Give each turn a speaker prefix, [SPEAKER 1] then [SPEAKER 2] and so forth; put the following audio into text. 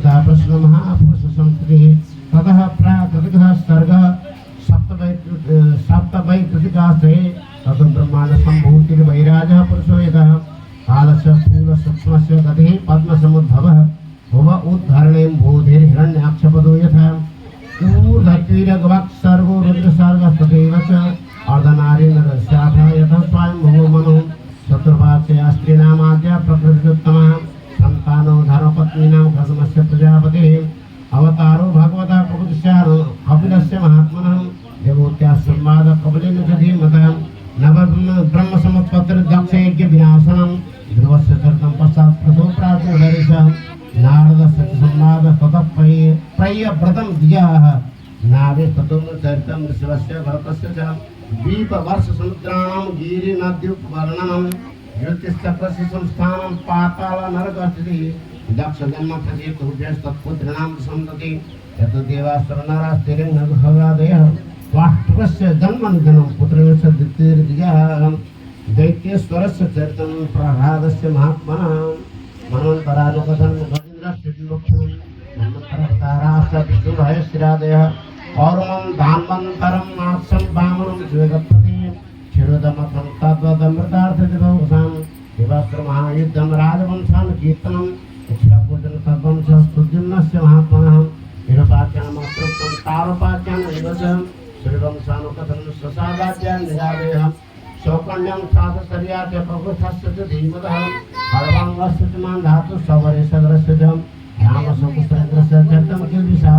[SPEAKER 1] यथा प्रश्न महापुरुष संस्कृति ततः प्रातः सर्ग सप्तवै कृतिकास्ते ततो ब्रह्मांड संभूतिर वैराजः पुरुषो यतः कालस्य स्थूल सूक्ष्मस्य गतिः पद्मसमुद्भवः भव उद्धरणें बोधिर हिरण्याक्षपदो यथा ऊर्ध्वतीरगवाक् सर्गो रुद्रसर्ग तथैव च अर्धनारी नरस्याथ यथा स्वयं भवो मनो चतुर्भाष्ये स्त्रीणामाद्य प्रकृतिरुत्तमः संतानो धर्मपत्नीनां खगमस्य प्रजापतिः अवतारो भगवतः कपिलस्य महात्मनः देवोत्याः संवाद कपिलेन च धीमतः नवब्रह्मसमुत्पत्तिर्दक्षयज्ञ विनाशनं ध्रुवस्य चरितं पश्चात् प्रथो प्राचुर्हरिषः नारदस्य च संवाद ततः प्रयव्रतं द्विजाः नावे ततो चरितं शिवस्य भरतस्य च द्वीपवर्षसमुद्राणां गिरिनद्युपवर्णनं ज्योतिश्चक्रस्य संस्थानं पाताल नरकस्थितिः दक्षजन्मप्रतीतुभ्यस्तत्पुत्रीणां सन्तति यतदेवासुर नरास्तिरिं नगहवादयः वाष्टकस्य जन्मनिधनं पुत्रस्य द्वितीयः दैत्येश्वरस्य चरितं प्रह्लादस्य महात्मनः मनवन्तरानुकथनं गजेन्द्रस्य विमोक्षणं मन्मथरतारास्य विष्णुभयश्रीरादयः औरमं धान्वन्तरं मात्सं वामनं शिवगणपति क्षीरोदमथं तद्वदमृतार्थदिवसां देवासुरमहायुद्धं राजवंशान् कीर्तनं इच्छापूजन तद्वंशस्तुर्जुम्नस्य महात्मनः विरूपाख्यानमात्रोक्तं तारोपाख्यानविवशः श्रीवंशानुकथनं स्वसादाख्यान् निरादयः सौकण्यं साधसर्याच प्रभुस्थस्य च धीमतः हरवाङ्गस्य च मान धातु सवरे सगरस्य च रामसुपुत्रस्य चरितं किल्बिषः